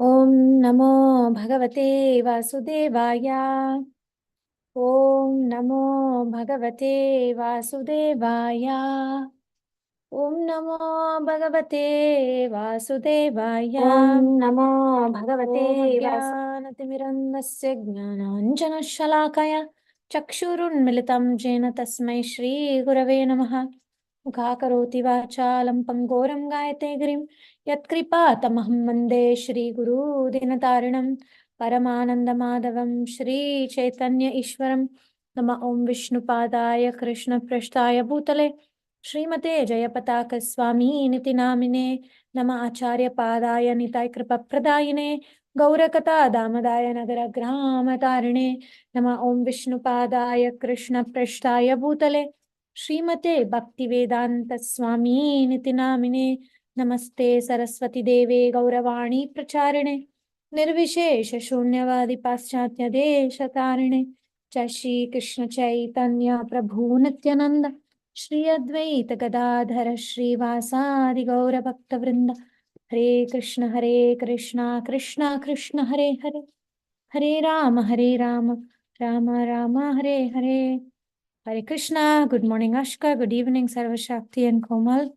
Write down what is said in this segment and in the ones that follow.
Om Namo Bhagavate Vasudevaya. Om Namo Bhagavate Vasudevaya. Om Namo Bhagavate Vasudevaya. Om Namo Bhagavate Jnanatirandasya Jnananjana Shalakaya Chakshurunmilitam Jena Tasmai Shri Gurave Namaha. Mukhakaroti Vachalam Pangoram Gayate Grim Yatkripatamaham Vande Shri Guru Dinatarinam Paramananda Madhavam Shri Chaitanya Ishwaram Nama Om Vishnu Padaya Krishna Prashtaya Bhutale Srimate Jayapataka Swami Niti Namine Nama Acharya Padaya Nitai Kripa Pradayine Gaurakata Damadaya Nagara Grama Tarine Nama Om Vishnu Padaya Krishna Prashtaya Bhutale Srimate Bhaktivedanta Swami Niti Namine Namaste Saraswati Deve Gauravani Pracharine Nirvishesha Shunyavadi Paschatya Deshatarine Shri Krishna Chaitanya Prabhu Nityananda Shri Advaita Gadadhara Shri Vasadi Gaura Bhakta Vrinda Hare Krishna Krishna Krishna Hare Hare Hare Rama Rama Rama Hare Hare Hare Krishna. Good morning, Ashka. Good evening, Sarva Shakti and Komal.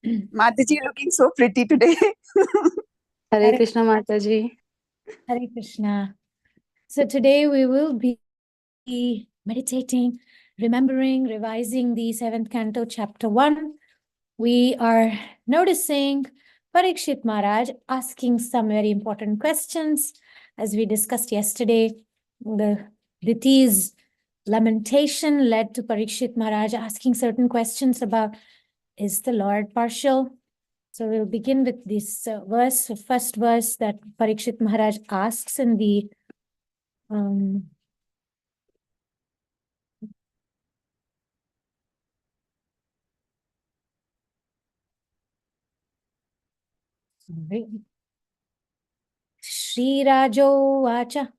Mataji looking so pretty today. Hare Krishna Mataji. Hare Krishna. So today we will be meditating, remembering, revising the 7th canto, chapter 1. We are noticing Parikshit Maharaj asking some very important questions. As we discussed yesterday, the Diti's lamentation led to Parikshit Maharaj asking certain questions about, is the Lord partial? So we'll begin with this verse, the first verse that Parikshit Maharaj asks in the Sri Radha Vacha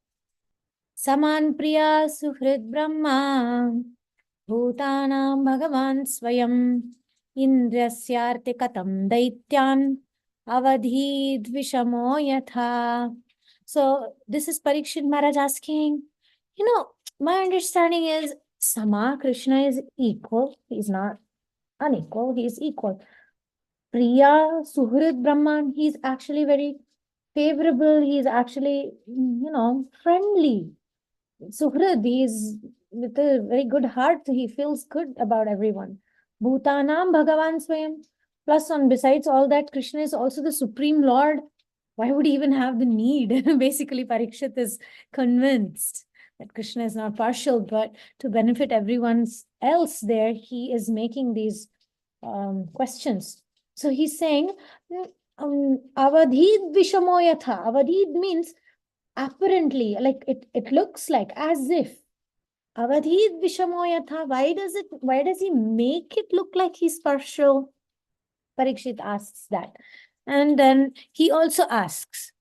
Saman Priya Suhrid Brahma Bhutanam Bhagavan Swayam Indrasyarti Katam Daityan Avadhi Dvishamo Yatha. So this is Parikshit Maharaj asking, my understanding is Sama Krishna is equal. He is not unequal. He is equal. Priya Suhrid Brahman, he's actually very favorable. He's actually, friendly. Suhrid, he's with a very good heart. He feels good about everyone. Bhutanam Bhagavan Swayam. Plus, besides all that, Krishna is also the Supreme Lord. Why would he even have the need? Basically, Parikshit is convinced that Krishna is not partial, but to benefit everyone else there, he is making these questions. So he's saying, Avadhid Vishamo Yatha. Avadhid means apparently, like it looks like, as if. Avadhid Vishamo Yatha. Why does he make it look like he's partial? Parikshit asks that. And then he also asks,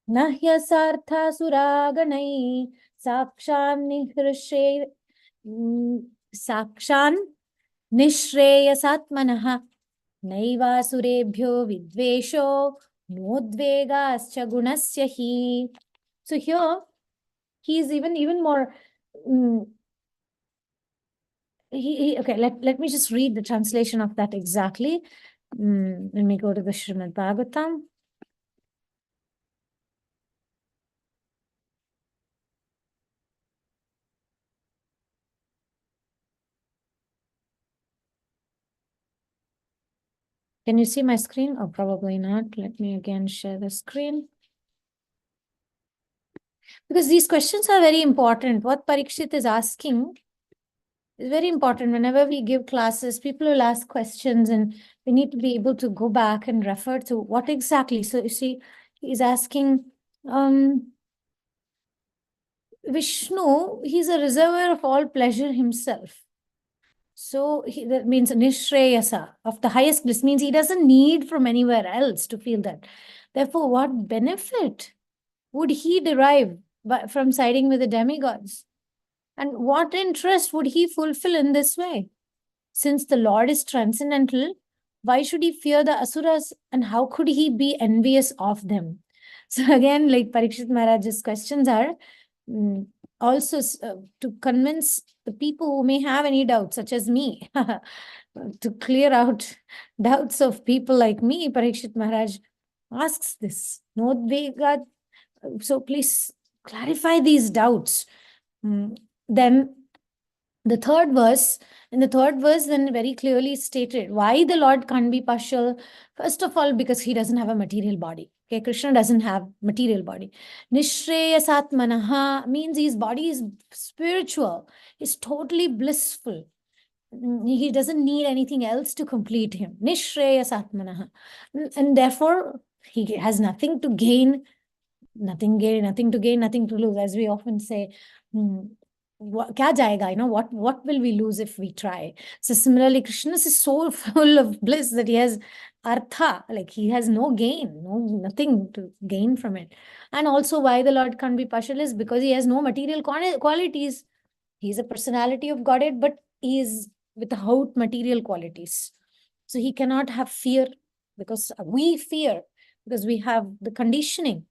Nahyasartha Suraganai Sakshan Nishreyasatmanaha Naiva Surebhyo Vidvesho Nodvegascha Gunasya Hi. So here he's even more okay, let me just read the translation of that exactly. Let me go to the Srimad Bhagavatam. Can you see my screen? Oh, probably not. Let me again share the screen. Because these questions are very important. What Parikshit is asking is very important. Whenever we give classes, people will ask questions and we need to be able to go back and refer to what exactly. So you see, he's asking, Vishnu, he's a reservoir of all pleasure himself. So that means Nishreyasa, of the highest bliss, means he doesn't need from anywhere else to feel that. Therefore, what benefit would he derive from siding with the demigods? And what interest would he fulfill in this way? Since the Lord is transcendental, Why should he fear the asuras, and how could he be envious of them? So again, like Parikshit Maharaj's questions are also to convince the people who may have any doubts, such as me, to clear out doubts of people like me. Parikshit Maharaj asks this. No, God. So please clarify these doubts. Then the third verse, in the third verse, then very clearly stated why the Lord can't be partial. First of all, because he doesn't have a material body. Okay, Krishna doesn't have material body. Nishreyasatmanaha means his body is spiritual. He's totally blissful. He doesn't need anything else to complete him. Nishreyasatmanaha. And therefore, he has nothing to gain, nothing to gain, nothing to lose. As we often say, kya jayega, what will we lose if we try? So similarly, Krishna is so full of bliss that he has artha, like he has no gain, nothing to gain from it. And also why the Lord can't be partial is because he has no material qualities. He's a personality of Godhead, but he is without material qualities. So he cannot have fear, because we fear, because we have the conditioning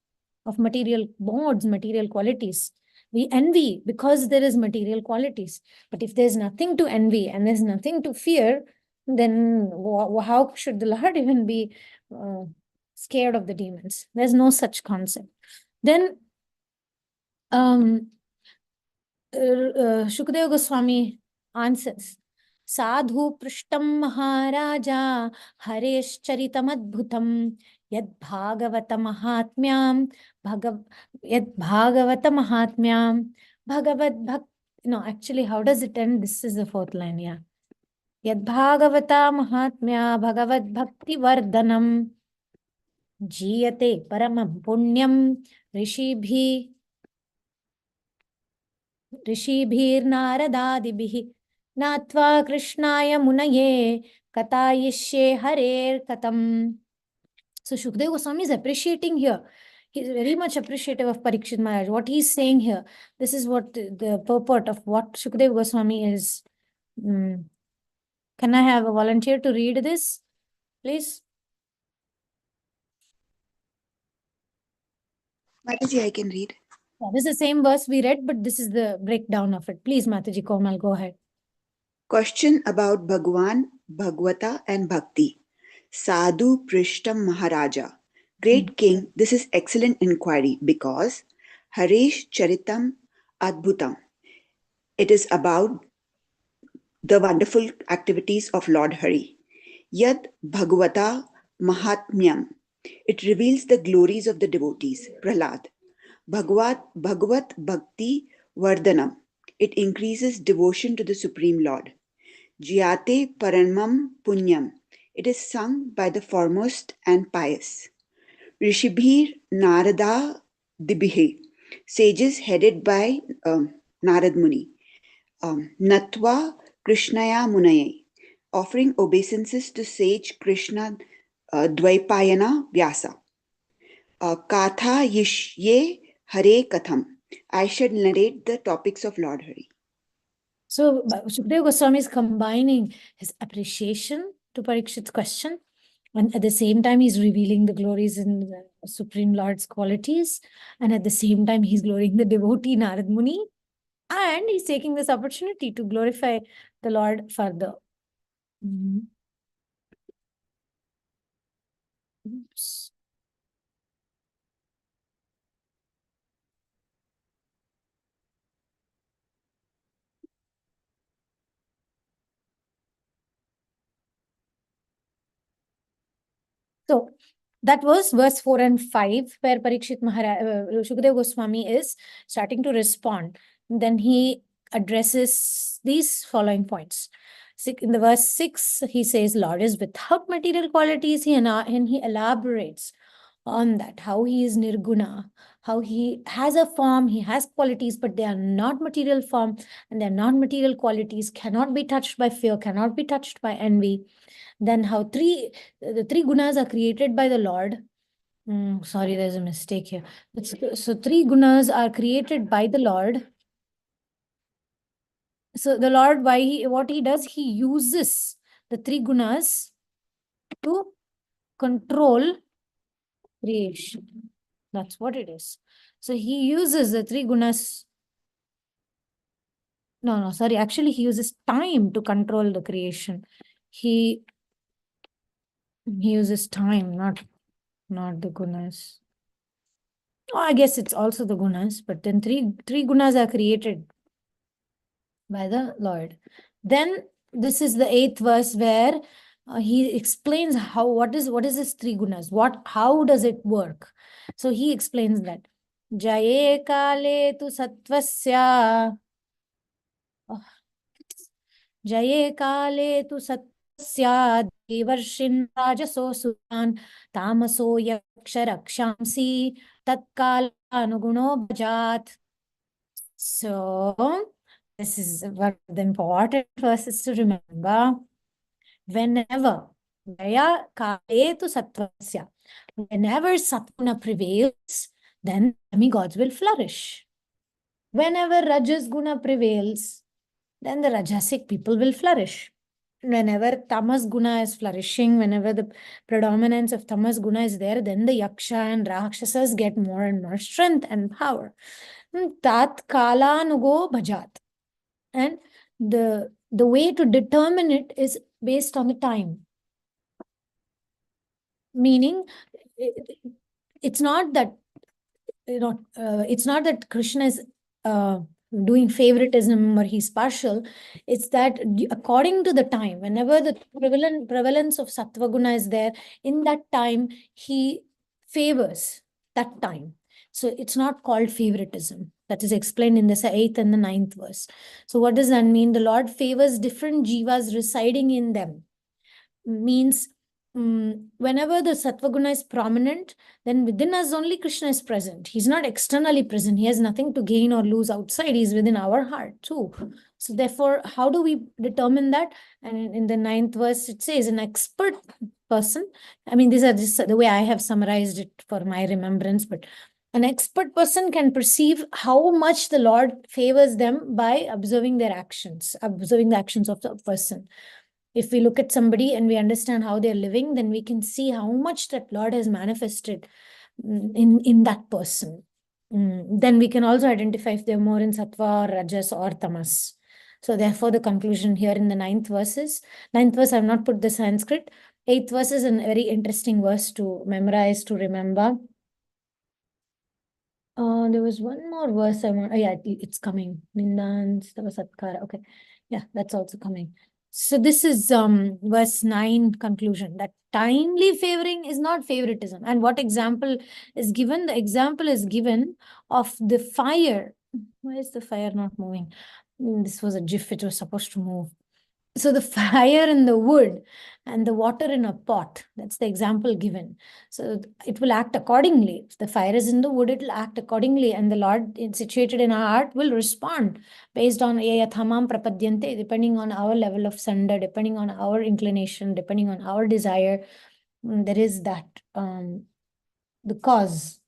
of material modes, material qualities. We envy because there is material qualities. But if there's nothing to envy and there's nothing to fear, then how should the Lord even be scared of the demons? There's no such concept. Then Shukadeva Goswami answers, Sadhu prishtam maharaja hareshcharitam adbhutam yad bhagavata mahatmyam yad bhagavata mahatmyam bhagavad bhakt. No, actually, how does it end? This is the fourth line, yeah. Yad bhagavata mahatmya bhagavad bhakti vardhanam jiyate paramam punyam rishibhi ऋषिभिर्नारदादिभिः नात्वा कृष्णाय मुनये katayishye harer katam. So Shukadeva Goswami is appreciating here. He's very much appreciative of Parikshit Maharaj. What he's saying here, this is what the purport of what Shukadeva Goswami is. Can I have a volunteer to read this, please? Mataji, I can read. Yeah, this is the same verse we read, but this is the breakdown of it. Please, Mataji Komal, go ahead. Question about Bhagwan, Bhagwata and Bhakti. Sadhu Prishtam Maharaja. Great King, this is excellent inquiry because Haresh Charitam Adbhutam. It is about the wonderful activities of Lord Hari. Yad Bhagavata Mahatmyam. It reveals the glories of the devotees. Prahlad. Bhagavat Bhakti Vardhanam. It increases devotion to the Supreme Lord. Jyate Paramam Punyam. It is sung by the foremost and pious. Rishibhir Narada Dibhe. Sages headed by Narad Muni. Natva Krishnaya Munaye. Offering obeisances to sage Krishna Dvaipayana Vyasa. Katha Yishye Hare Katham. I should narrate the topics of Lord Hari. So Shukadeva Goswami is combining his appreciation to Parikshit's question, and at the same time he's revealing the glories in the Supreme Lord's qualities, and at the same time he's glorifying the devotee Narad Muni, and he's taking this opportunity to glorify the Lord further. Oops. So that was verse 4 and 5, where Parikshit Maharaj, Shukadeva Goswami is starting to respond. And then he addresses these following points. In the verse 6, he says, Lord is without material qualities, and he elaborates on that, how he is nirguna, how he has a form, he has qualities, but they are not material form, and their non-material qualities cannot be touched by fear, cannot be touched by envy. Then how the three gunas are created by the Lord. Sorry, there's a mistake here. So three gunas are created by the Lord. So the Lord, what he does, he uses the three gunas to control creation. That's what it is. So he uses the three gunas. No, sorry. Actually, he uses time to control the creation. He uses time, not the gunas. Oh, I guess it's also the gunas, but then three gunas are created by the Lord. Then this is the 8th verse where he explains what is this three gunas, how does it work. So he explains that jaye kale tu sattvasya jaye kale tu sattvasya devarshin rajaso suyan tamaso yaksharakshamsi tatkala anuguno bhajat. So this is one of the important verses to remember. Whenever Jaya Kaletu Sattvasya, whenever Satguna prevails, then demigods will flourish. Whenever Rajas Guna prevails, then the Rajasic people will flourish. Whenever Tamas Guna is flourishing, whenever the predominance of Tamas Guna is there, then the Yaksha and Rakshasas get more and more strength and power. Tat Kalanugo Bhajat. And the way to determine it is based on the time. Meaning, it's not that it's not that Krishna is doing favoritism or he's partial. It's that according to the time, whenever the prevalence of Sattva Guna is there, in that time he favors that time. So it's not called favoritism. That is explained in the 8th and the 9th verse. So what does that mean? The Lord favors different jivas residing in them. Means whenever the Sattva Guna is prominent, then within us only Krishna is present. He's not externally present. He has nothing to gain or lose outside. He's within our heart too. So therefore, how do we determine that? And in the 9th verse, it says an expert person. I mean, these are just the way I have summarized it for my remembrance, but an expert person can perceive how much the Lord favors them by observing their actions, observing the actions of the person. If we look at somebody and we understand how they're living, then we can see how much that Lord has manifested in that person. Then we can also identify if they're more in Sattva or Rajas or Tamas. So therefore, the conclusion here in the 9th verse, I've not put the Sanskrit. 8th verse is a very interesting verse to memorize, to remember. There was one more verse I want. Oh, yeah, it's coming. Nindan Satkara. Okay. Yeah, that's also coming. So this is verse 9 conclusion, that timely favoring is not favoritism. And what example is given? The example is given of the fire. Why is the fire not moving? This was a GIF, it was supposed to move. So the fire in the wood and the water in a pot, that's the example given. So it will act accordingly. If the fire is in the wood, it will act accordingly. And the Lord situated in our heart will respond based on yathamam prapadyante, depending on our level of sanda, depending on our inclination, depending on our desire. There is that, the cause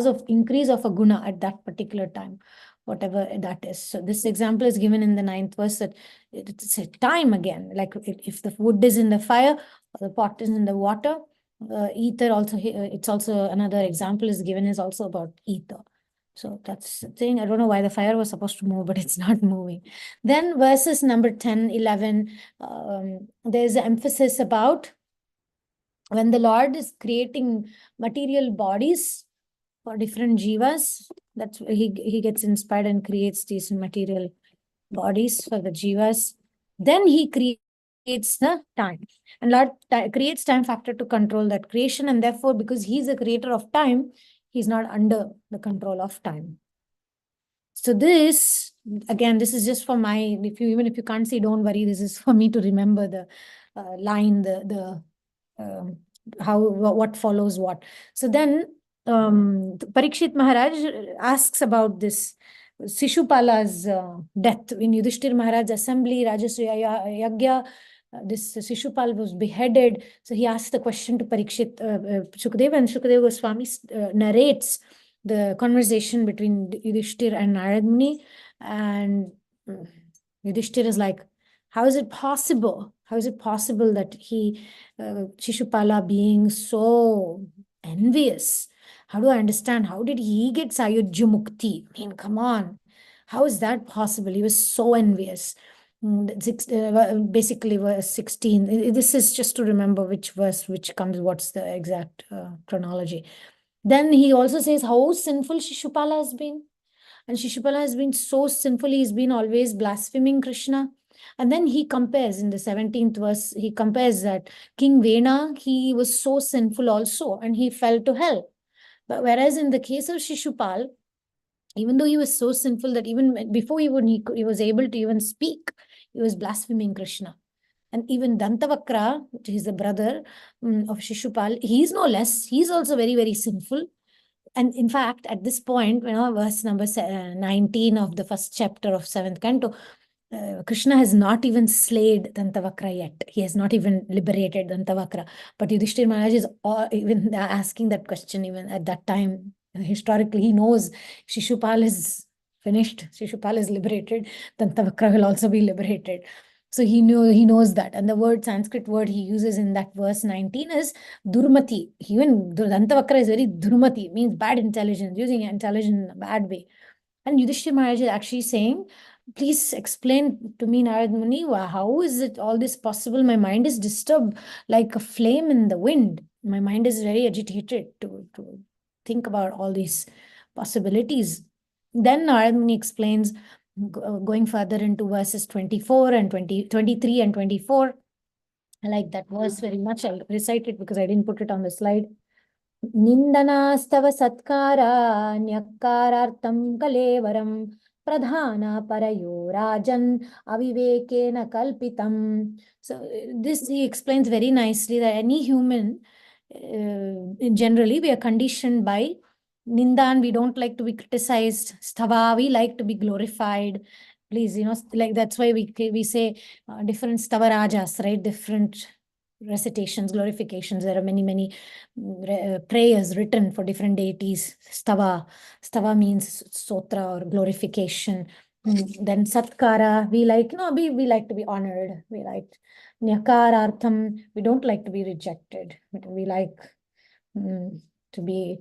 of increase of a guna at that particular time, whatever that is. So this example is given in the 9th verse, that it's a time again, like if the wood is in the fire, or the pot is in the water, ether also, it's also another example is given, is also about ether. So that's the thing. I don't know why the fire was supposed to move, but it's not moving. Then verses number 10, 11, there's an emphasis about when the Lord is creating material bodies for different jivas. That's why he gets inspired and creates these material bodies for the jivas. Then he creates the time. And Lord creates time factor to control that creation. And therefore, because he's a creator of time, he's not under the control of time. So this, again, this is just for my, even if you can't see, don't worry. This is for me to remember the line, what follows what. So then Parikshit Maharaj asks about this Sishupala's death. In Yudhishthir Maharaj's assembly, Rajasuya Yagya, this Sishupal was beheaded. So he asks the question to Parikshit, Shukadeva, and Shukadeva Goswami narrates the conversation between Yudhishthir and Narad Muni. And Yudhishthir is like, How is it possible? How is it possible that Shishupala being so envious? How do I understand? How did he get Sayujya Mukti? I mean, come on. How is that possible? He was so envious. Basically, verse 16. This is just to remember which verse, which comes, what's the exact chronology. Then he also says how sinful Shishupala has been. And Shishupala has been so sinful, he's been always blaspheming Krishna. And then he compares in the 17th verse, he compares that King Vena, he was so sinful also, and he fell to hell. But whereas in the case of Shishupal, even though he was so sinful that even before he was able to even speak, he was blaspheming Krishna. And even Dantavakra, which is the brother of Shishupal, he's no less. He's also very, very sinful. And in fact, at this point, verse number 19 of the first chapter of 7th canto, Krishna has not even slayed Dantavakra yet. He has not even liberated Dantavakra. But Yudhishthira Maharaj is even asking that question even at that time. Historically, he knows Shishupal is finished. Shishupal is liberated. Dantavakra will also be liberated. So he knows that. And the word, Sanskrit word he uses in that verse 19 is Durmati. Even Dantavakra is very Durmati, means bad intelligence, using intelligence in a bad way. And Yudhishthira Maharaj is actually saying, please explain to me, Narad Muni, how is it all this possible? My mind is disturbed like a flame in the wind. My mind is very agitated to think about all these possibilities. Then Narad Muni explains, going further into verses 24 and 23 and 24. I like that verse very much. I'll recite it because I didn't put it on the slide. Nindanaastava satkara nyakarartam kalevaram pradhana parayo rajan avivekena kalpitam. So this he explains very nicely that any human, generally we are conditioned by Nindan, we don't like to be criticized. Stava, we like to be glorified. Please, like that's why we say different stava rajas, right? Different recitations, glorifications. There are many prayers written for different deities. Stava means sotra or glorification. Then satkara, we like, we like to be honored. We like nyakarartham, we don't like to be rejected. We like to be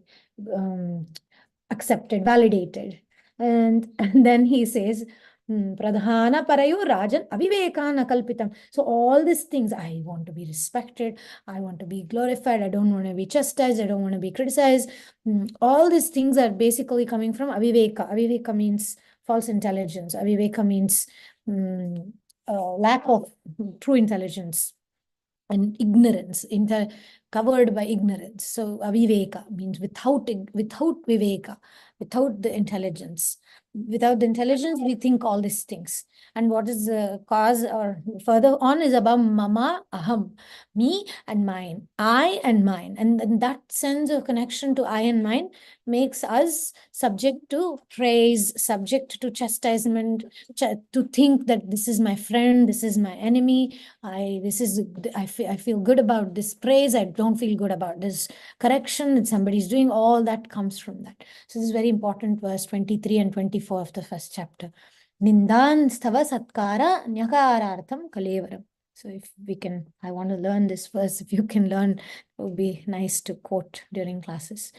accepted, validated. And then he says, Pradhana parayo rajan avivekana kalpitam. So all these things, I want to be respected, I want to be glorified, I don't want to be chastised, I don't want to be criticized. All these things are basically coming from aviveka. Aviveka means false intelligence. Aviveka means lack of true intelligence and ignorance, covered by ignorance. So aviveka means without viveka, without the intelligence. Without the intelligence, we think all these things. And what is the cause, or further on, is about mama, aham, me and mine, I and mine. And that sense of connection to I and mine makes us subject to praise, subject to chastisement, to think that this is my friend, this is my enemy, I feel good about this praise, I don't feel good about this correction that somebody's doing. All that comes from that. So this is very important, verse 23 and 24 of the first chapter. Nindan stava satkara nyakarartham kalevaram. So if we can, I want to learn this verse. If you can learn, it would be nice to quote during classes.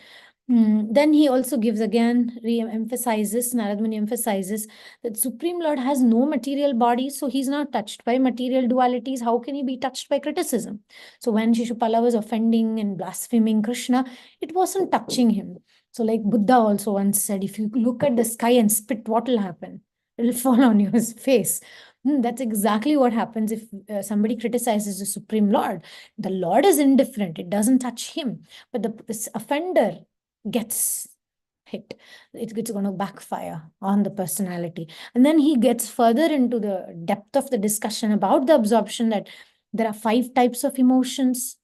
Then he also gives again, re-emphasizes, Narad Muni emphasizes that Supreme Lord has no material body, so he's not touched by material dualities. How can he be touched by criticism? So when Shishupala was offending and blaspheming Krishna, it wasn't touching him. So like Buddha also once said, if you look at the sky and spit, what will happen? It will fall on your face. That's exactly what happens if somebody criticizes the Supreme Lord. The Lord is indifferent. It doesn't touch him. But this offender gets hit. It's going to backfire on the personality. And then he gets further into the depth of the discussion about the absorption, that there are 5 types of emotions.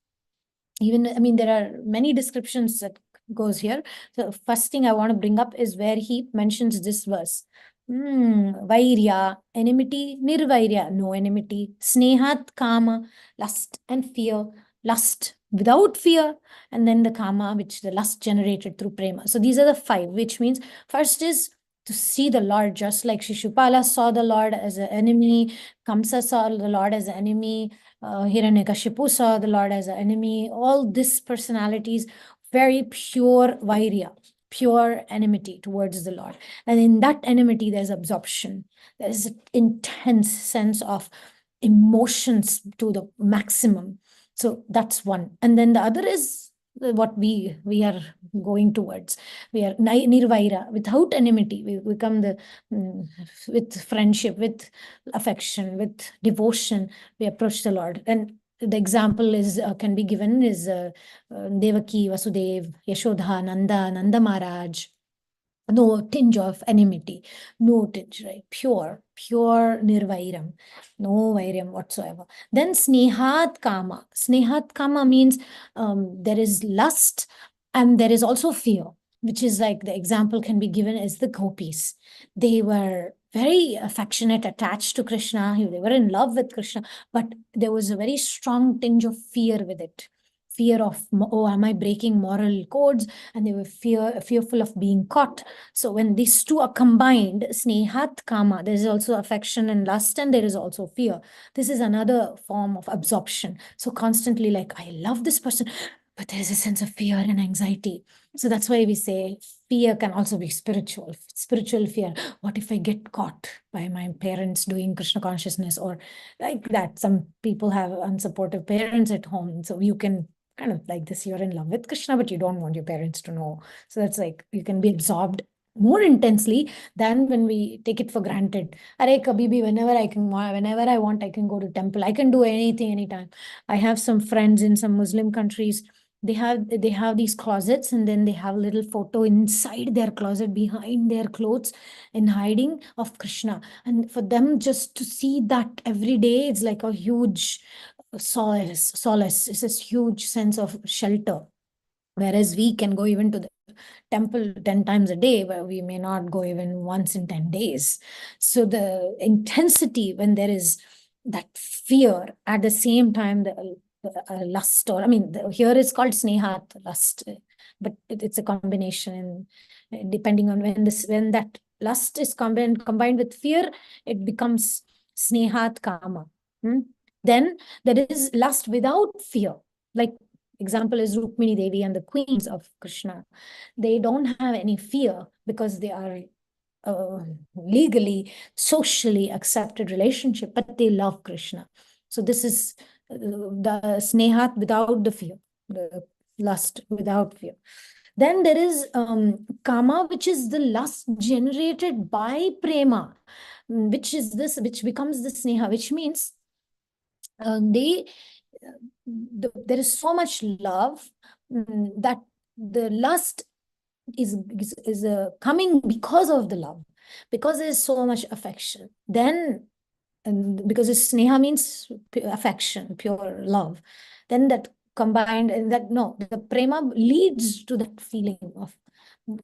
There are many descriptions that goes here. So first thing I want to bring up is where he mentions this verse. Vairya, enmity, nirvairya, no enmity, snehat, kama, lust and fear, lust without fear, and then the kama, which the lust generated through prema. So these are the 5, which means first is to see the Lord, just like Shishupala saw the Lord as an enemy, Kamsa saw the Lord as an enemy, Hiranyakashipu saw the Lord as an enemy. All these personalities, very pure vairya, pure enmity towards the Lord. And in that enmity, there's absorption. There is an intense sense of emotions to the maximum. So that's one. And then the other is what we are going towards. We are nirvaira, without enmity. We become with friendship, with affection, with devotion, we approach the Lord. And the example is can be given is Devaki, Vasudev, Yashodha, Nanda Maharaj. No tinge of enmity, no tinge, right? Pure nirvairam, no vairam whatsoever. Then snehat kama. Snehat kama means there is lust and there is also fear, which is like the example can be given as the gopis. They were very affectionate, attached to Krishna. They were in love with Krishna, but there was a very strong tinge of fear with it. Fear of, oh, am I breaking moral codes? And they were fearful of being caught. So when these two are combined, snehat kama, there is also affection and lust, and there is also fear. This is another form of absorption. So constantly like, I love this person, but there is a sense of fear and anxiety. So that's why we say fear can also be spiritual fear. What if I get caught by my parents doing Krishna consciousness or like that? Some people have unsupportive parents at home. So you can kind of like this, you're in love with Krishna, but you don't want your parents to know. So that's like, you can be absorbed more intensely than when we take it for granted. Arey, kabhi bhi, whenever I want, I can go to temple. I can do anything, anytime. I have some friends in some Muslim countries. They have these closets, and then they have a little photo inside their closet behind their clothes in hiding of Krishna. And for them, just to see that every day, it's like a huge solace. It's this huge sense of shelter. Whereas we can go even to the temple 10 times a day, but we may not go even once in 10 days. So the intensity when there is that fear, at the same time, the lust, or I mean, here is called snehat, lust, but it's a combination. And depending on when that lust is combined with fear, it becomes snehat kama. Then there is lust without fear. Like example is Rukmini Devi and the queens of Krishna. They don't have any fear because they are legally, socially accepted relationship, but they love Krishna. So this is the snehat without the fear, the lust without fear. Then there is kama, which is the lust generated by prema, which becomes the sneha, which means there is so much love that the lust is coming because of the love, because there's so much affection. Then, because it's sneha means affection, pure love, then that combined, and that no, the prema leads to that feeling of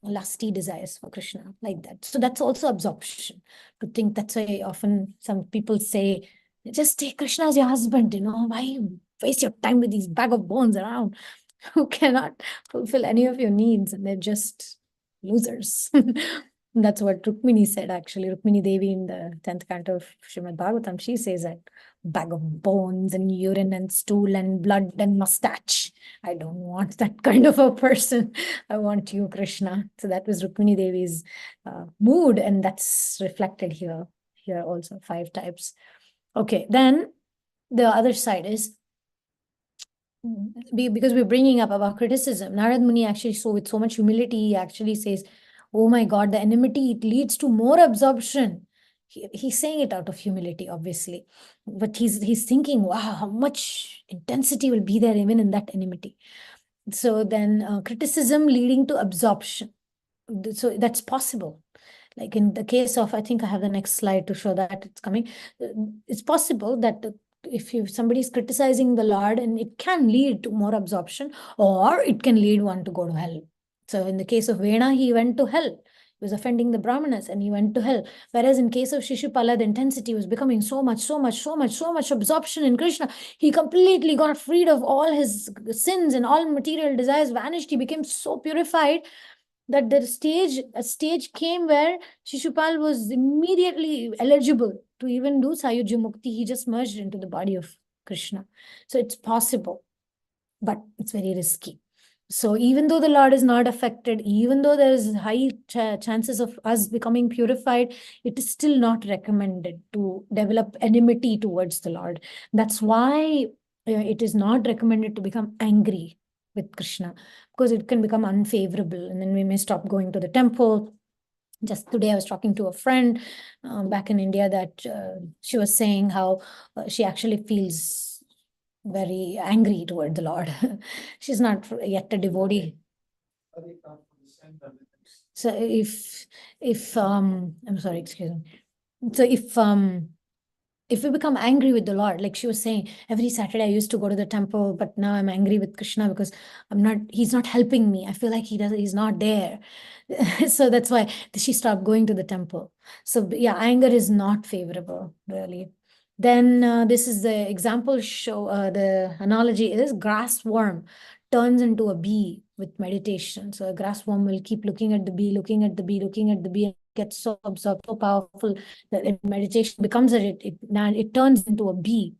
lusty desires for Krishna, like that. So that's also absorption. To think, that's why often some people say, just take Krishna as your husband, why waste your time with these bag of bones around who cannot fulfill any of your needs, and they're just losers. That's what Rukmini said, actually. Rukmini Devi in the 10th canto of Srimad Bhagavatam, she says that bag of bones and urine and stool and blood and mustache. I don't want that kind of a person. I want you, Krishna. So that was Rukmini Devi's mood, and that's reflected here. Here also 5 types. Okay, then the other side is, because we're bringing up about criticism, Narad Muni actually, so with so much humility, he actually says, oh my God, the enmity, it leads to more absorption. He's saying it out of humility, obviously, but he's thinking, wow, how much intensity will be there even in that enmity. So then criticism leading to absorption. So that's possible. Like in the case of, I think I have the next slide to show that it's coming. It's possible that if somebody is criticizing the Lord, and it can lead to more absorption, or it can lead one to go to hell. So in the case of Vena, he went to hell. He was offending the Brahmanas and he went to hell. Whereas in case of Shishupala, the intensity was becoming so much absorption in Krishna. He completely got freed of all his sins, and all material desires vanished. He became so purified that a stage came where Shishupal was immediately eligible to even do Sayujya Mukti. He just merged into the body of Krishna. So it's possible, but it's very risky. So even though the Lord is not affected, even though there is high chances of us becoming purified, it is still not recommended to develop enmity towards the Lord. That's why it is not recommended to become angry with Krishna, because it can become unfavorable, and then we may stop going to the temple. Just today, I was talking to a friend back in India that she was saying how she actually feels very angry toward the Lord. She's not yet a devotee. So if I'm sorry, excuse me. So if we become angry with the Lord, like she was saying, every Saturday I used to go to the temple, but now I'm angry with Krishna because he's not helping me. I feel like he's not there. So that's why she stopped going to the temple. So yeah, anger is not favorable, really. Then this is the example the analogy is grass worm turns into a bee with meditation. So a grass worm will keep looking at the bee, looking at the bee, looking at the bee, and gets so absorbed, so powerful that meditation becomes it turns into a bee.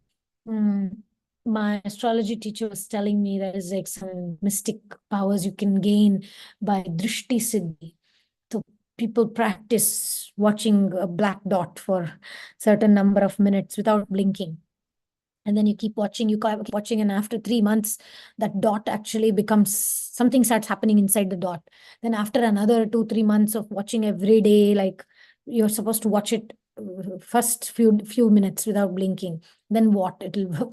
My astrology teacher was telling me there is like some mystic powers you can gain by drishti siddhi. So people practice watching a black dot for certain number of minutes without blinking. And then you keep watching, and after 3 months, that dot actually becomes something starts happening inside the dot. Then after another 2-3 months of watching every day, like you're supposed to watch it first few minutes without blinking, then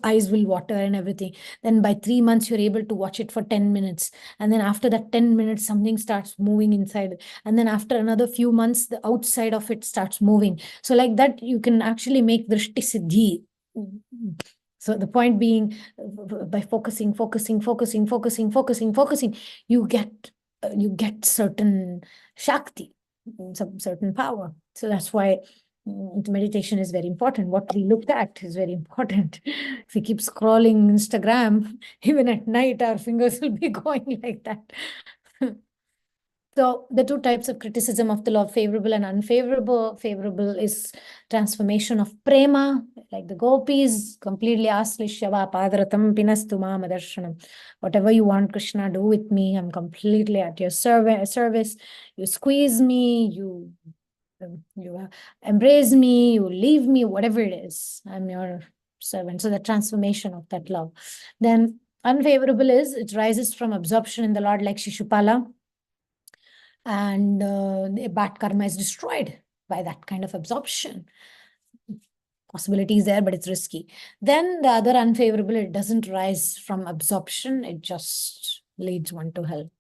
eyes will water and everything. Then by 3 months, you're able to watch it for 10 minutes. And then after that 10 minutes, something starts moving inside. And then after another few months, the outside of it starts moving. So like that, you can actually make drishti siddhi. So the point being, by focusing, you get certain shakti, some certain power. So that's why meditation is very important. What we look at is very important. If we keep scrolling Instagram, even at night, our fingers will be going like that. So the two types of criticism of the law, favorable and unfavorable. Favorable is transformation of prema, like the gopis, completely aslishyava padratam pinastu mamadarsanam. Whatever you want, Krishna, do with me. I'm completely at your service. You squeeze me, you embrace me, you leave me, whatever it is. I'm your servant. So the transformation of that love. Then unfavorable is it rises from absorption in the Lord, like Shishupala. And the bad karma is destroyed by that kind of absorption. Possibility is there, but it's risky. Then the other unfavorable, it doesn't rise from absorption, it just leads one to hell.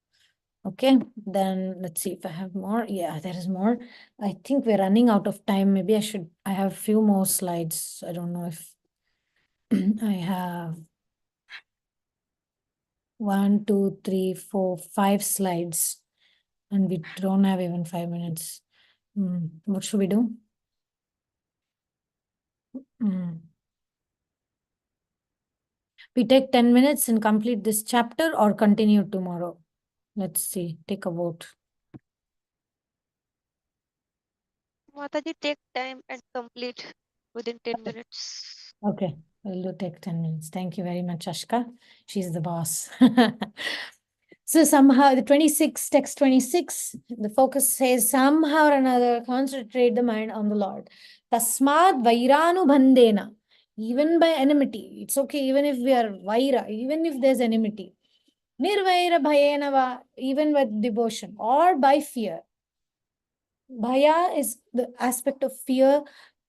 Okay, then let's see if I have more. Yeah, there is more. I think we're running out of time. Maybe I have a few more slides. I don't know if I have 1, 2, 3, 4, 5 slides. And we don't have even 5 minutes. What should we do? We take 10 minutes and complete this chapter or continue tomorrow. Let's see. Take a vote. Mataji, take time and complete within 10 minutes. Okay, we'll take 10 minutes. Thank you very much, Ashka. She's the boss. So somehow the text 26, the focus says somehow or another, concentrate the mind on the Lord. Tasmad vairanu bandena. Even by enmity. It's okay, even if we are vaira, even if there's enmity. Nirvaira bhayena va, even with devotion or by fear. Bhaya is the aspect of fear,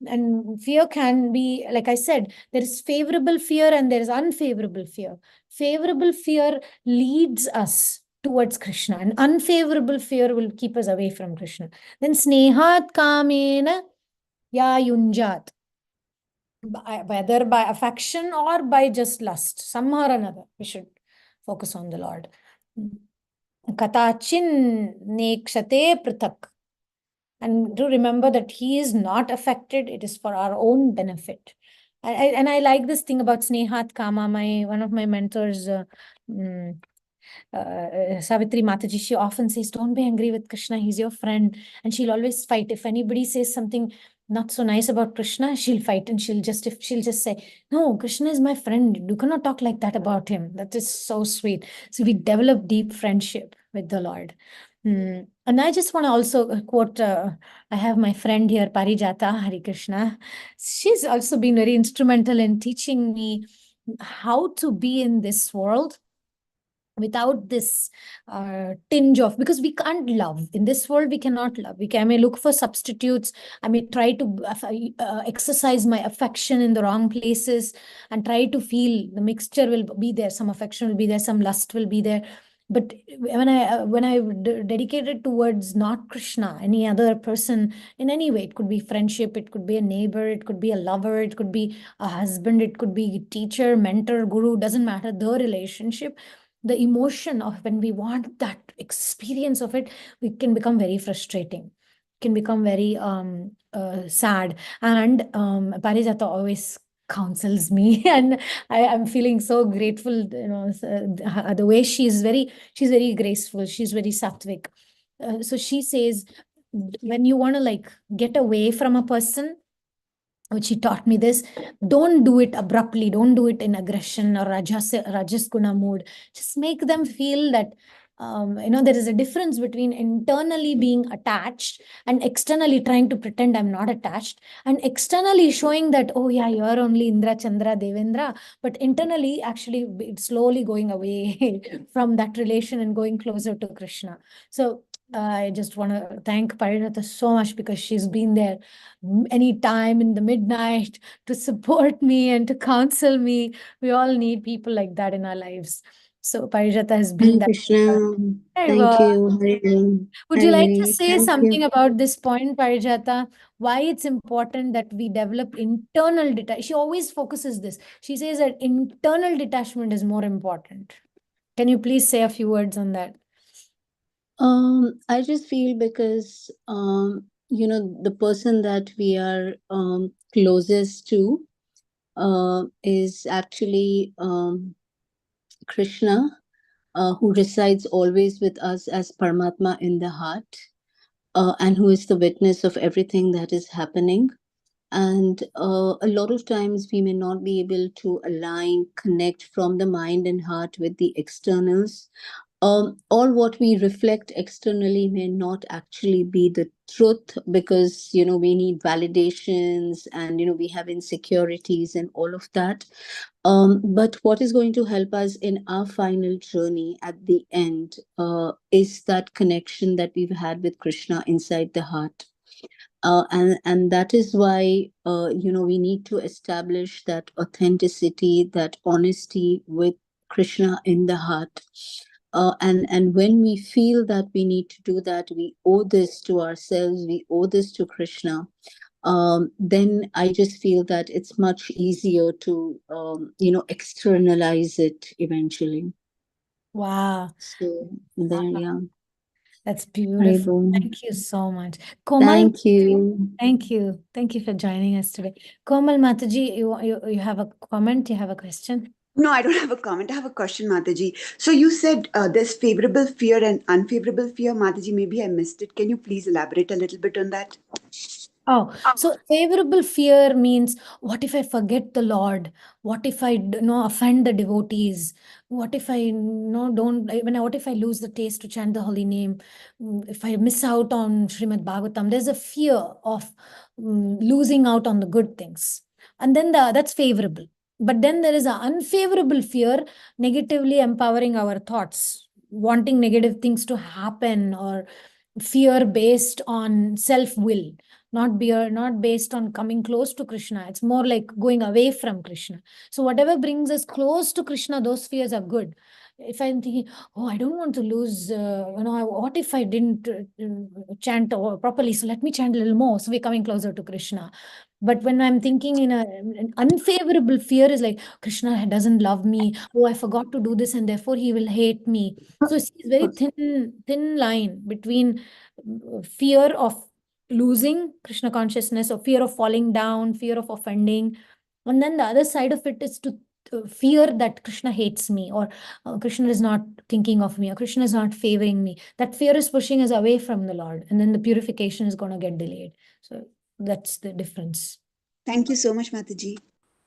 and fear can be, like I said, there is favorable fear and there is unfavorable fear. Favorable fear leads us towards Krishna, and unfavorable fear will keep us away from Krishna. Then snehat kamena yayunjat, whether by affection or by just lust, somehow or another, we should focus on the Lord. Katachin nekshate pratak. And to remember that he is not affected, it is for our own benefit. And I like this thing about Snehat Kama. One of my mentors Savitri Mataji, she often says, don't be angry with Krishna, he's your friend. And she'll always fight. If anybody says something not so nice about Krishna, she'll fight and she'll just say, no, Krishna is my friend. You cannot talk like that about him. That is so sweet. So we develop deep friendship with the Lord. And I just want to also quote, I have my friend here, Parijata, Hari Krishna. She's also been very instrumental in teaching me how to be in this world without this tinge of, because we can't love in this world, we cannot love. I may look for substitutes. I may try to exercise my affection in the wrong places and try to feel the mixture will be there. Some affection will be there, some lust will be there. But when I dedicated towards not Krishna, any other person in any way, it could be friendship, it could be a neighbor, it could be a lover, it could be a husband, it could be teacher, mentor, guru, doesn't matter, the relationship, the emotion of when we want that experience of it, we can become very frustrating, can become very sad. And Parijata always counsels me and I'm feeling so grateful, the way she's very graceful, she's very sattvic. So she says, when you want to like get away from a person, which he taught me this, don't do it abruptly, don't do it in aggression or rajas guna mood. Just make them feel that there is a difference between internally being attached and externally trying to pretend I'm not attached, and externally showing that, oh yeah, you're only Indra, Chandra, Devendra, but internally actually it's slowly going away from that relation and going closer to Krishna. So I just want to thank Parijata so much, because she's been there any time in the midnight to support me and to counsel me. We all need people like that in our lives. So Parijata has been Hare that. Krishna. Very Thank well. you. Hare Would you Hare like to Hare. say Thank something you. about this point, Parijata? Why it's important that we develop internal detachment? She always focuses this. She says that internal detachment is more important. Can you please say a few words on that? I just feel because the person that we are closest to is actually Krishna, who resides always with us as Paramatma in the heart, and who is the witness of everything that is happening. And a lot of times we may not be able to align, connect from the mind and heart with the externals. Or what we reflect externally may not actually be the truth, because we need validations, and we have insecurities and all of that. But what is going to help us in our final journey at the end is that connection that we've had with Krishna inside the heart. And that is why we need to establish that authenticity, that honesty with Krishna in the heart. And when we feel that we need to do that, we owe this to ourselves, we owe this to Krishna. Then I just feel that it's much easier to externalize it eventually. Wow. So there, yeah. That's beautiful. Haribol. Thank you so much. Komal, Thank you. thank you. Thank you for joining us today. Komal Mataji, you have a comment? You have a question? No, I don't have a comment. I have a question, Mataji. So you said there's favorable fear and unfavorable fear, Mataji. Maybe I missed it. Can you please elaborate a little bit on that? Oh, so favorable fear means, what if I forget the Lord? What if I offend the devotees? What if I what if I lose the taste to chant the holy name? If I miss out on Srimad Bhagavatam, there's a fear of losing out on the good things. And then that's favorable. But then there is an unfavorable fear, negatively empowering our thoughts, wanting negative things to happen, or fear based on self-will, not based on coming close to Krishna. It's more like going away from Krishna. So whatever brings us close to Krishna, those fears are good. If I'm thinking, oh, I don't want to lose, what if I didn't chant properly? So let me chant a little more. So we're coming closer to Krishna. But when I'm thinking in an unfavorable fear is like, Krishna doesn't love me. Oh, I forgot to do this and therefore he will hate me. So it's very thin line between fear of losing Krishna consciousness, or fear of falling down, fear of offending. And then the other side of it is to fear that Krishna hates me, or Krishna is not thinking of me, or Krishna is not favoring me. That fear is pushing us away from the Lord, and then the purification is going to get delayed. So that's the difference. Thank you so much, Mataji.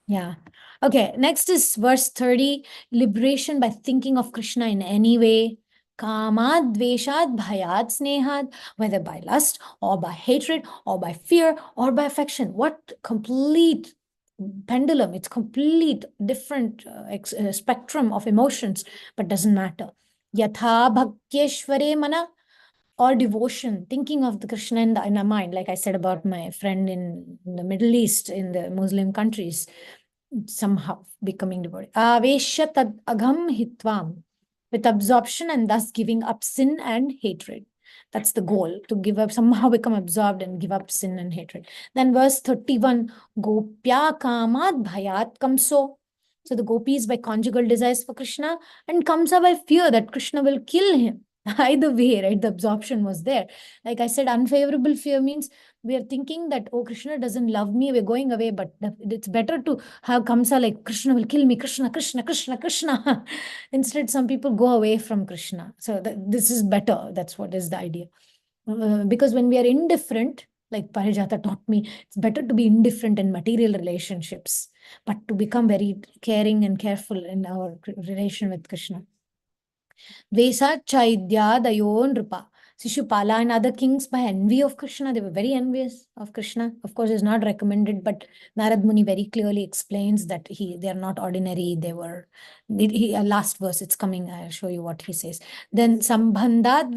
Yeah. Okay. Next is verse 30. Liberation by thinking of Krishna in any way. Kamad, dveshad, bhayad, snehad, whether by lust or by hatred or by fear or by affection. What complete pendulum. It's complete different spectrum of emotions, but doesn't matter. Yatha bhakyeshware mana, or devotion, thinking of the Krishna in our mind, like I said about my friend in the Middle East, in the Muslim countries, somehow becoming devoted. Avesha tad agham hitvam, with absorption and thus giving up sin and hatred. That's the goal, to give up, somehow become absorbed and give up sin and hatred. Then verse 31, Gopya kamad bhayat kamso. So the gopis by conjugal desires for Krishna, and Kamsa by fear that Krishna will kill him. Either way, right? The absorption was there. Like I said, unfavorable fear means we are thinking that, oh, Krishna doesn't love me, we're going away, but it's better to have Kamsa like, Krishna will kill me, Krishna, Krishna, Krishna, Krishna. Instead, some people go away from Krishna. So this is better. That's what is the idea. Because when we are indifferent, like Parijata taught me, it's better to be indifferent in material relationships, but to become very caring and careful in our relation with Krishna. Vesa Chaidya Nripa. Shishupala and other kings by envy of Krishna, they were very envious of Krishna. Of course, it's not recommended, but Narad Muni very clearly explains that they are not ordinary. They were, last verse, it's coming. I'll show you what he says. Then Sambandhat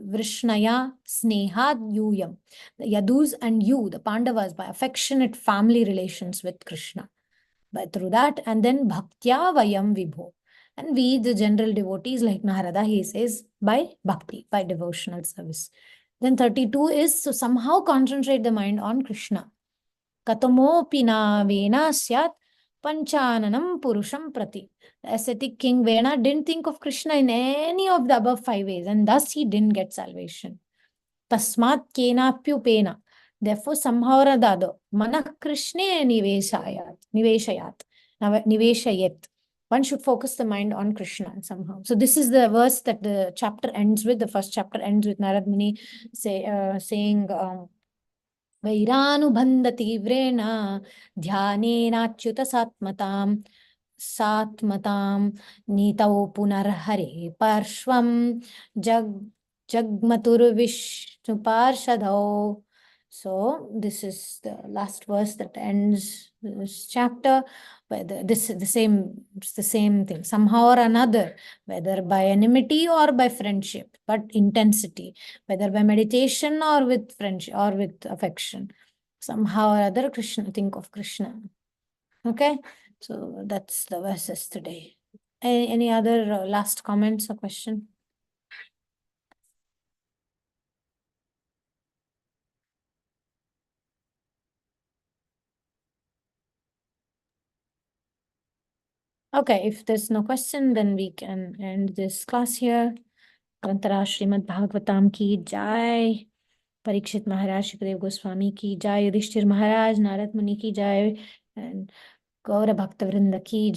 Vrishnaya Snehad Yuyam. The Yadus and you, the Pandavas, by affectionate family relations with Krishna. But through that, and then Bhaktya Vayam Vibho. And we, the general devotees like Narada, he says, by bhakti, by devotional service. Then 32 is, so somehow concentrate the mind on Krishna. Katamo pina vena syat panchananam purusham prati. The ascetic king Vena didn't think of Krishna in any of the above 5 ways, and thus he didn't get salvation. Tasmat kenapyupena. Therefore, somehow or the other, manah Krishne niveshayat. One should focus the mind on Krishna somehow. So this is the verse that the chapter ends with. The first chapter ends with Narad Muni saying, Vairanu tivrena dhyanenachyuta satmatam nitau punarhare parshvam jagmatur vishnuparshadho. So this is the last verse that ends this chapter. It's the same thing, somehow or another, whether by enmity or by friendship, but intensity, whether by meditation or with friendship or with affection, somehow or other, Krishna, think of Krishna. Okay, so that's the verses today. Any other last comments or question? Okay, if there's no question, then we can end this class here. Grantara Srimad Bhagavatam ki jai. Parikshit Maharaj, Shukdev Goswami ki jai. Yudhishthir Maharaj, Narad Muni ki jai. And Gaura Bhakta Vrinda ki